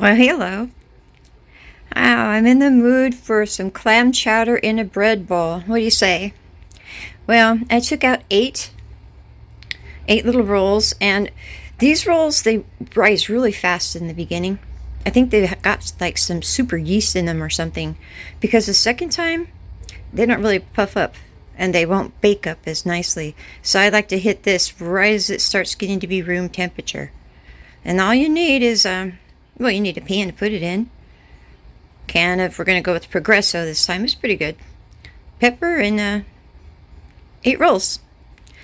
Well, hello. I'm in the mood for some clam chowder in a bread bowl. What do you say? Well, I took out eight little rolls, and these rolls they rise really fast in the beginning. I think they got like some super yeast in them or something, because the second time they don't really puff up and they won't bake up as nicely. So I like to hit this right as it starts getting to be room temperature. And all you need is well, you need a pan to put it in. Can of, we're going to go with Progresso this time. It's pretty good. Pepper and 8 rolls.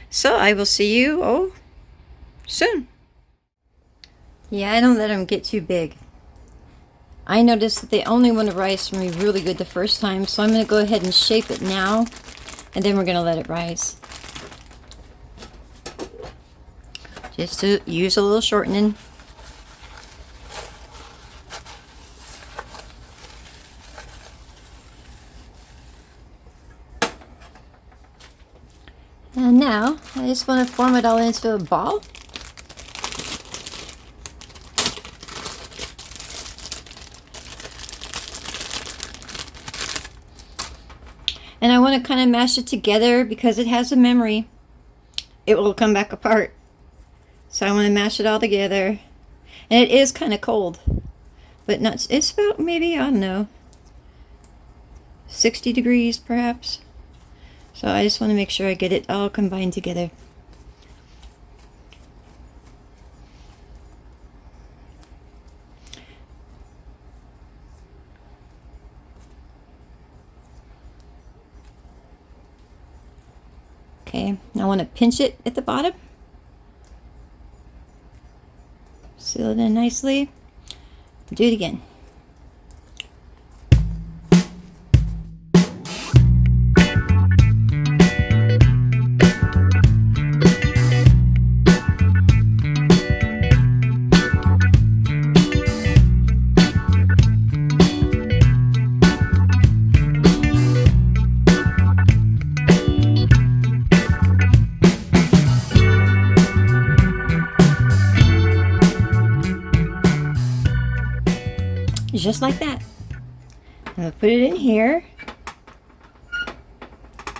So I will see you, soon. Yeah, I don't let them get too big. I noticed that they only want to rise for me really good the first time, so I'm going to go ahead and shape it now, and then we're going to let it rise. Just to use a little shortening. And now, I just want to form it all into a ball. And I want to kind of mash it together because it has a memory. It will come back apart. So I want to mash it all together. And it is kind of cold. But not, it's about maybe, I don't know, 60 degrees perhaps. So I just want to make sure I get it all combined together. Okay, I want to pinch it at the bottom. Seal it in nicely. Do it again. Just like that. I'm going to put it in here.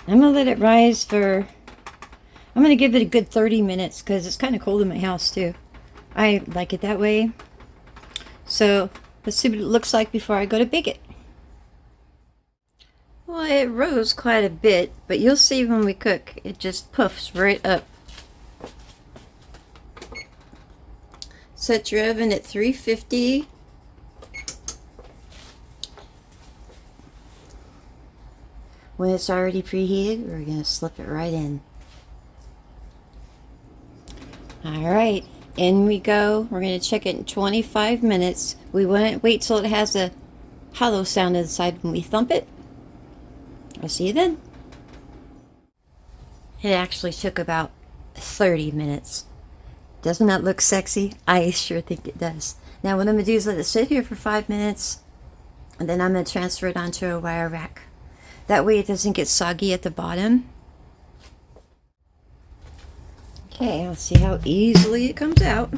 I'm going to let it rise for, I'm going to give it a good 30 minutes because it's kind of cold in my house too. I like it that way. So let's see what it looks like before I go to bake it. Well, it rose quite a bit, but you'll see when we cook, it just puffs right up. Set your oven at 350. When it's already preheated, we're going to slip it right in. Alright, in we go. We're going to check it in 25 minutes. We want to wait till it has a hollow sound inside when we thump it. I'll see you then. It actually took about 30 minutes. Doesn't that look sexy? I sure think it does. Now what I'm going to do is let it sit here for 5 minutes, and then I'm going to transfer it onto a wire rack. That way it doesn't get soggy at the bottom. Okay, let's see how easily it comes out.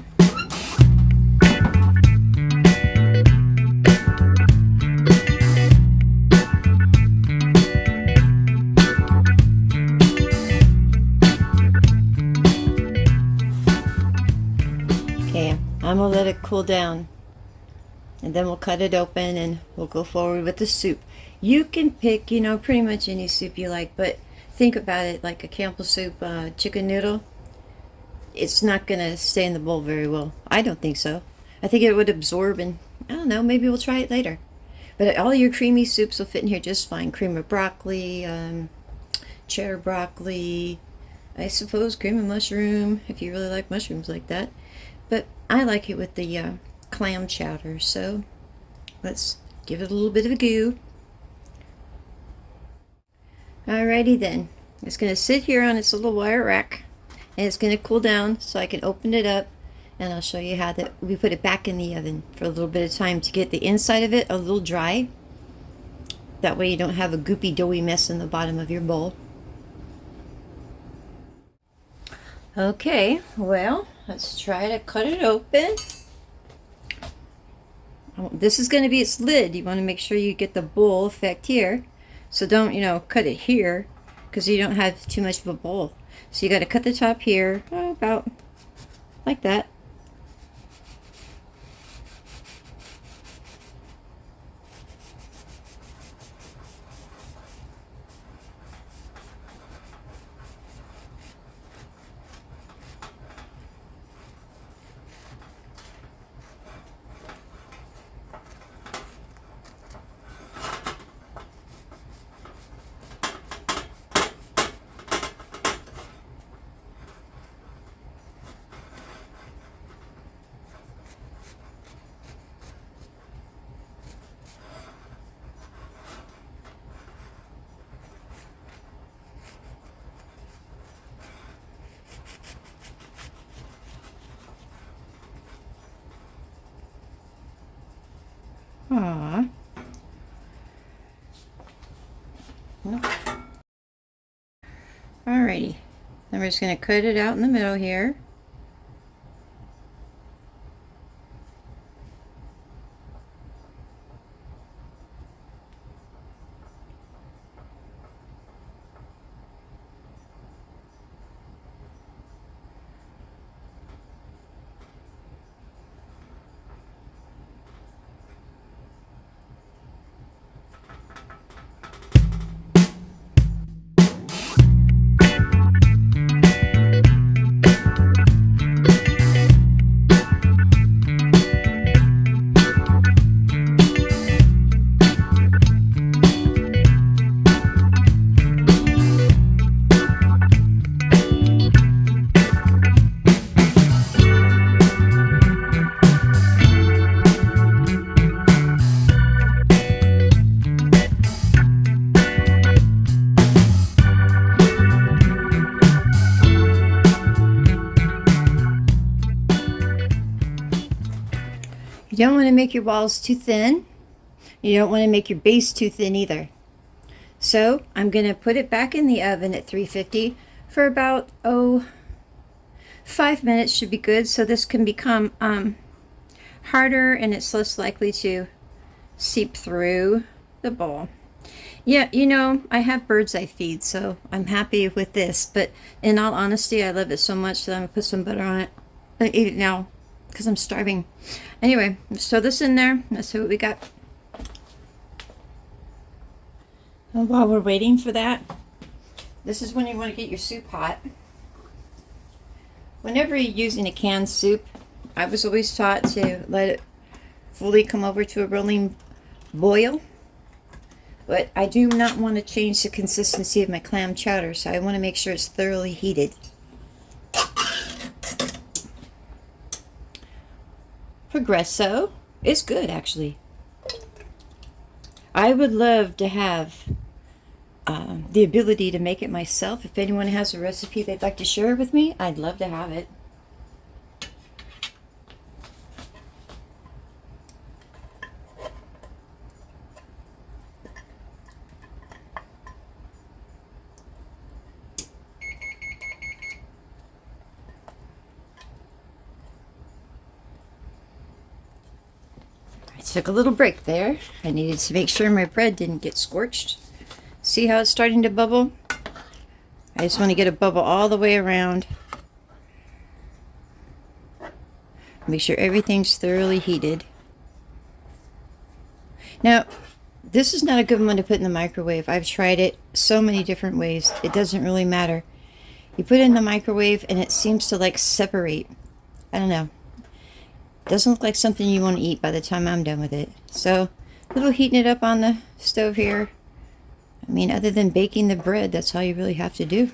Okay, I'm gonna let it cool down, and then we'll cut it open and we'll go forward with the soup. You can pick, pretty much any soup you like, but think about it like a Campbell soup, chicken noodle. It's not going to stay in the bowl very well. I don't think so. I think it would absorb, and I don't know, maybe we'll try it later. But all your creamy soups will fit in here just fine. Cream of broccoli, cheddar broccoli, I suppose cream of mushroom, if you really like mushrooms like that. But I like it with the clam chowder, so let's give it a little bit of a go. Alrighty then, it's going to sit here on its little wire rack, and it's going to cool down so I can open it up, and I'll show you how that we put it back in the oven for a little bit of time to get the inside of it a little dry. That way you don't have a goopy doughy mess in the bottom of your bowl. Okay, well, let's try to cut it open. This is going to be its lid. You want to make sure you get the bowl effect here. So don't, cut it here because you don't have too much of a bowl. So you got to cut the top here, about like that. Aww. Alrighty. Then we're just going to cut it out in the middle here. You don't want to make your walls too thin. You don't want to make your base too thin either. So I'm going to put it back in the oven at 350 for about, 5 minutes should be good. So this can become harder and it's less likely to seep through the bowl. Yeah, I have birds I feed, so I'm happy with this. But in all honesty, I love it so much that I'm going to put some butter on it. I eat it now because I'm starving. Anyway, just throw this in there. Let's see what we got. And while we're waiting for that, this is when you want to get your soup hot. Whenever you're using a canned soup, I was always taught to let it fully come over to a rolling boil. But I do not want to change the consistency of my clam chowder, so I want to make sure it's thoroughly heated. Progresso is good, actually. I would love to have the ability to make it myself. If anyone has a recipe they'd like to share with me, I'd love to have it. I took a little break there. I needed to make sure my bread didn't get scorched. See how it's starting to bubble? I just want to get a bubble all the way around. Make sure everything's thoroughly heated. Now, this is not a good one to put in the microwave. I've tried it so many different ways. It doesn't really matter. You put it in the microwave and it seems to like separate. I don't know. Doesn't look like something you want to eat by the time I'm done with it. So, a little heating it up on the stove here. I mean, other than baking the bread, that's all you really have to do.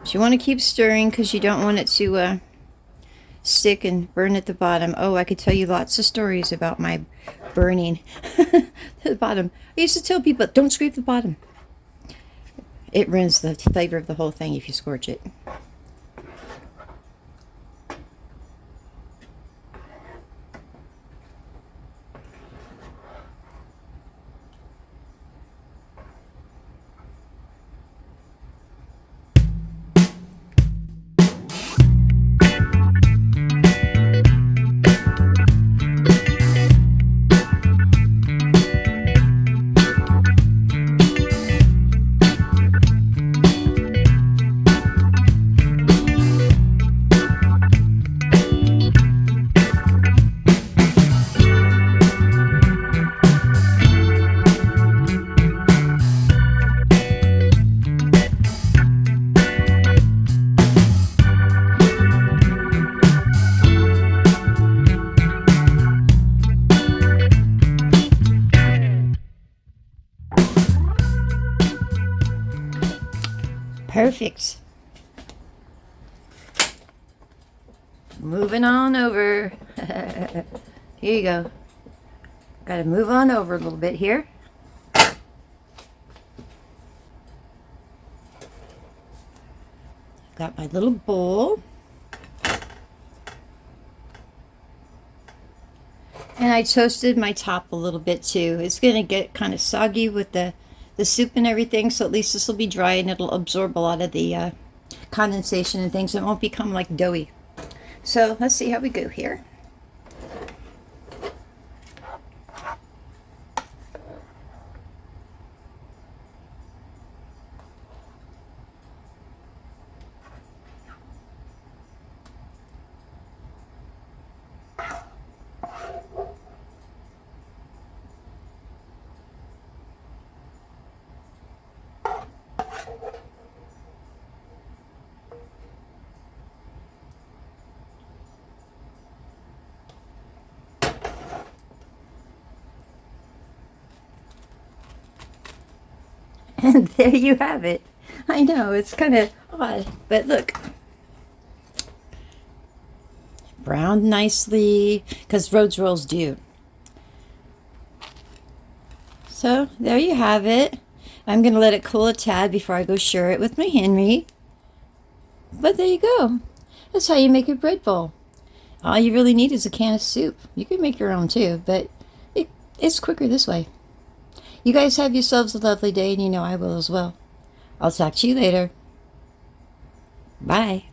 So you want to keep stirring because you don't want it to stick and burn at the bottom. Oh, I could tell you lots of stories about my burning to the bottom. I used to tell people, don't scrape the bottom. It ruins the flavor of the whole thing if you scorch it. Perfect. Moving on over. Here you go. Got to move on over a little bit here. Got my little bowl. And I toasted my top a little bit too. It's going to get kind of soggy with the soup and everything, so at least this will be dry and it'll absorb a lot of the condensation and things. It won't become like doughy. So let's see how we go here. And there you have it. I know, it's kind of odd, but look. Browned nicely, because Rhodes rolls do. So, there you have it. I'm going to let it cool a tad before I go share it with my Henry. But there you go. That's how you make a bread bowl. All you really need is a can of soup. You can make your own too, but it's quicker this way. You guys have yourselves a lovely day, and you know I will as well. I'll talk to you later. Bye.